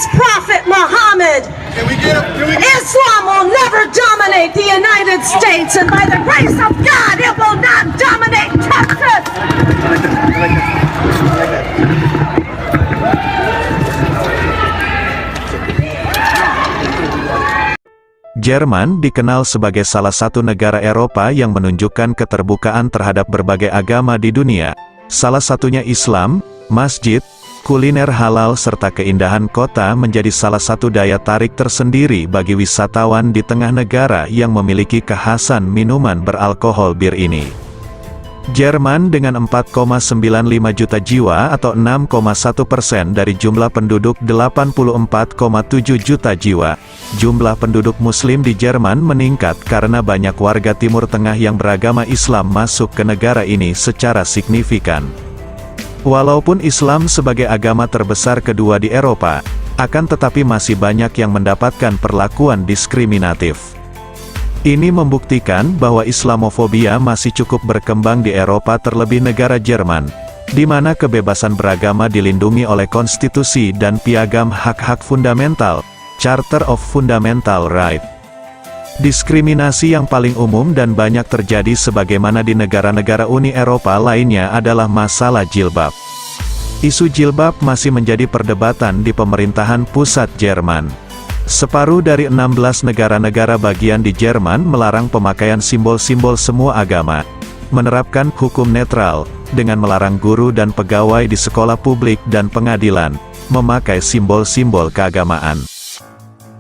false prophet Muhammad. Islam will never dominate the United States, and by the grace of God, it will not dominate Texas. Jerman dikenal sebagai salah satu negara Eropa yang menunjukkan keterbukaan terhadap berbagai agama di dunia. Salah satunya Islam, masjid, kuliner halal serta keindahan kota menjadi salah satu daya tarik tersendiri bagi wisatawan di tengah negara yang memiliki kekhasan minuman beralkohol bir ini. Jerman dengan 4,95 juta jiwa atau 6,1% dari jumlah penduduk 84,7 juta jiwa. Jumlah penduduk muslim di Jerman meningkat karena banyak warga Timur Tengah yang beragama Islam masuk ke negara ini secara signifikan. Walaupun Islam sebagai agama terbesar kedua di Eropa, akan tetapi masih banyak yang mendapatkan perlakuan diskriminatif. Ini membuktikan bahwa Islamofobia masih cukup berkembang di Eropa, terlebih negara Jerman, di mana kebebasan beragama dilindungi oleh konstitusi dan piagam hak-hak fundamental, Charter of Fundamental Rights. Diskriminasi yang paling umum dan banyak terjadi sebagaimana di negara-negara Uni Eropa lainnya adalah masalah jilbab. Isu jilbab masih menjadi perdebatan di pemerintahan pusat Jerman. Separuh dari 16 negara-negara bagian di Jerman melarang pemakaian simbol-simbol semua agama, menerapkan hukum netral, dengan melarang guru dan pegawai di sekolah publik dan pengadilan, memakai simbol-simbol keagamaan.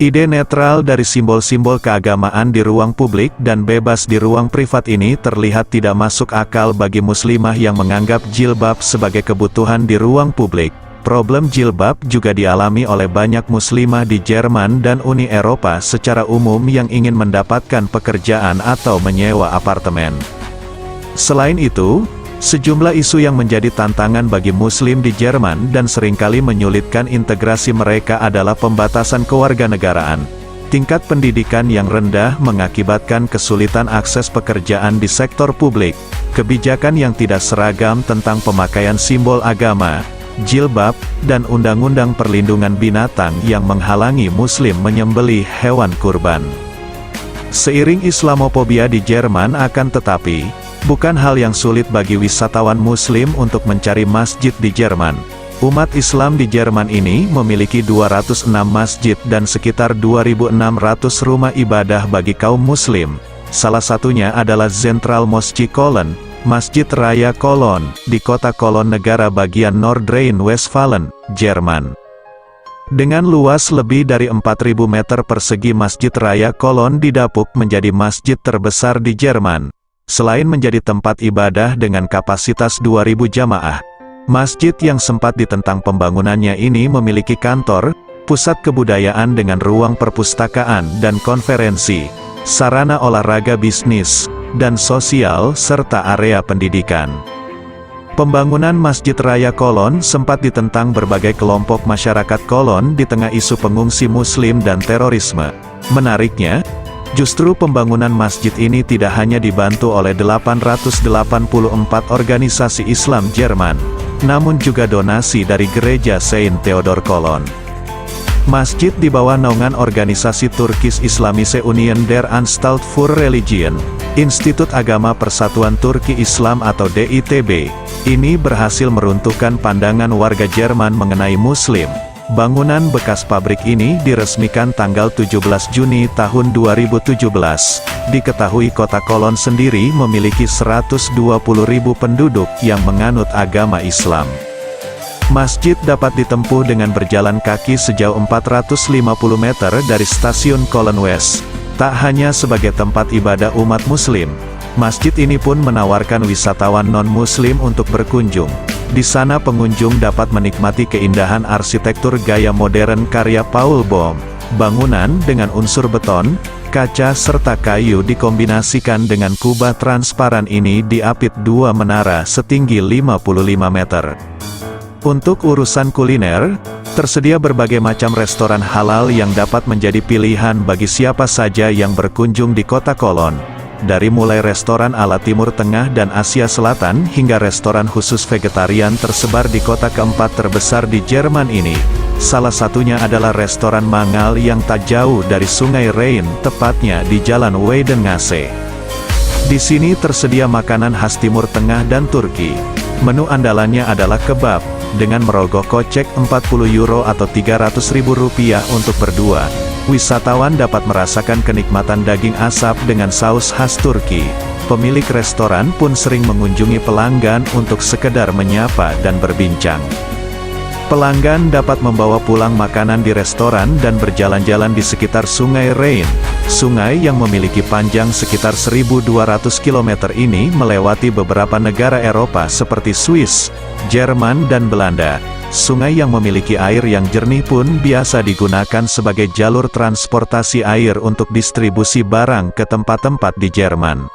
Ide netral dari simbol-simbol keagamaan di ruang publik dan bebas di ruang privat ini terlihat tidak masuk akal bagi muslimah yang menganggap jilbab sebagai kebutuhan di ruang publik. Problem jilbab juga dialami oleh banyak muslimah di Jerman dan Uni Eropa secara umum yang ingin mendapatkan pekerjaan atau menyewa apartemen. Selain itu, sejumlah isu yang menjadi tantangan bagi muslim di Jerman dan seringkali menyulitkan integrasi mereka adalah pembatasan kewarganegaraan. Tingkat pendidikan yang rendah mengakibatkan kesulitan akses pekerjaan di sektor publik, kebijakan yang tidak seragam tentang pemakaian simbol agama, jilbab, dan undang-undang perlindungan binatang yang menghalangi muslim menyembelih hewan kurban. Seiring Islamofobia di Jerman akan tetapi, bukan hal yang sulit bagi wisatawan muslim untuk mencari masjid di Jerman. Umat Islam di Jerman ini memiliki 206 masjid dan sekitar 2.600 rumah ibadah bagi kaum muslim. Salah satunya adalah Zentral Mosque Cologne, Masjid Raya Cologne, di kota Cologne, negara bagian Nordrhein-Westfalen, Jerman. Dengan luas lebih dari 4.000 meter persegi, Masjid Raya Cologne didapuk menjadi masjid terbesar di Jerman. Selain menjadi tempat ibadah dengan kapasitas 2.000 jamaah, masjid yang sempat ditentang pembangunannya ini memiliki kantor, pusat kebudayaan dengan ruang perpustakaan dan konferensi, sarana olahraga, bisnis, dan sosial, serta area pendidikan. Pembangunan Masjid Raya Cologne sempat ditentang berbagai kelompok masyarakat Cologne di tengah isu pengungsi muslim dan terorisme. Menariknya, justru pembangunan masjid ini tidak hanya dibantu oleh 884 organisasi Islam Jerman, namun juga donasi dari gereja Saint Theodore Cologne. Masjid di bawah naungan organisasi Turkish Islamische Union der Anstalt für Religion, Institut Agama Persatuan Turki Islam atau DITB, ini berhasil meruntuhkan pandangan warga Jerman mengenai Muslim. Bangunan bekas pabrik ini diresmikan tanggal 17 Juni tahun 2017. Diketahui kota Cologne sendiri memiliki 120.000 penduduk yang menganut agama Islam. Masjid dapat ditempuh dengan berjalan kaki sejauh 450 meter dari stasiun Cologne West. Tak hanya sebagai tempat ibadah umat muslim, masjid ini pun menawarkan wisatawan non-muslim untuk berkunjung. Di sana pengunjung dapat menikmati keindahan arsitektur gaya modern karya Paul Bohm. Bangunan dengan unsur beton, kaca serta kayu dikombinasikan dengan kubah transparan ini diapit dua menara setinggi 55 meter. Untuk urusan kuliner, tersedia berbagai macam restoran halal yang dapat menjadi pilihan bagi siapa saja yang berkunjung di kota Cologne. Dari mulai restoran ala Timur Tengah dan Asia Selatan hingga restoran khusus vegetarian tersebar di kota keempat terbesar di Jerman ini. Salah satunya adalah restoran Mangal yang tak jauh dari Sungai Rhein, tepatnya di Jalan Weidengasse. Di sini tersedia makanan khas Timur Tengah dan Turki. Menu andalannya adalah kebab, dengan merogoh kocek €40 atau Rp300.000 untuk berdua. Wisatawan dapat merasakan kenikmatan daging asap dengan saus khas Turki. Pemilik restoran pun sering mengunjungi pelanggan untuk sekedar menyapa dan berbincang. Pelanggan dapat membawa pulang makanan di restoran dan berjalan-jalan di sekitar Sungai Rhein. Sungai yang memiliki panjang sekitar 1.200 km ini melewati beberapa negara Eropa seperti Swiss, Jerman dan Belanda. Sungai yang memiliki air yang jernih pun biasa digunakan sebagai jalur transportasi air untuk distribusi barang ke tempat-tempat di Jerman.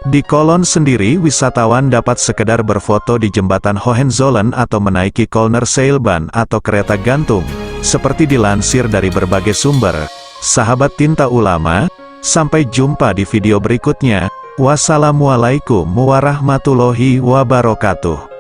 Di Cologne sendiri, wisatawan dapat sekedar berfoto di jembatan Hohenzollern atau menaiki Kölner Seilbahn atau kereta gantung. Seperti dilansir dari berbagai sumber, sahabat tinta ulama, sampai jumpa di video berikutnya. Wassalamualaikum warahmatullahi wabarakatuh.